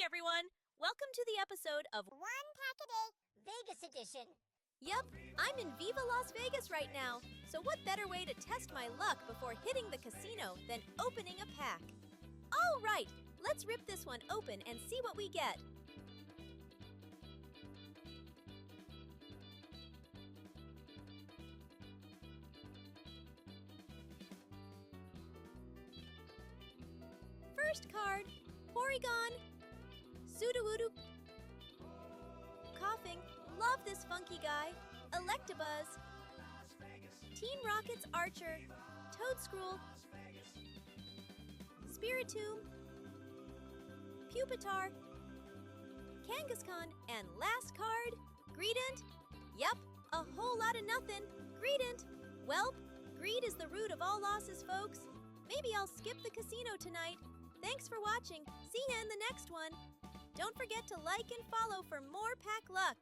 everyone! Welcome to the episode of One Pack a Day, Vegas Edition. Yep, I'm in Viva Las Vegas right now, so what better way to test my luck before hitting the casino than opening a pack? All right, let's rip this one open and see what we get. First card, Porygon, Sudowoodo, Coughing, love this funky guy, Electabuzz, Team Rocket's Archer, Toadscruel, Spiritomb, Pupitar, Kangaskhan, and last card, Greedent. Yup, a whole lot of nothing, Greedent. Welp, greed is the root of all losses, folks. Maybe I'll skip the casino tonight. Thanks for watching. See ya in the next one. Don't forget to like and follow for more pack luck.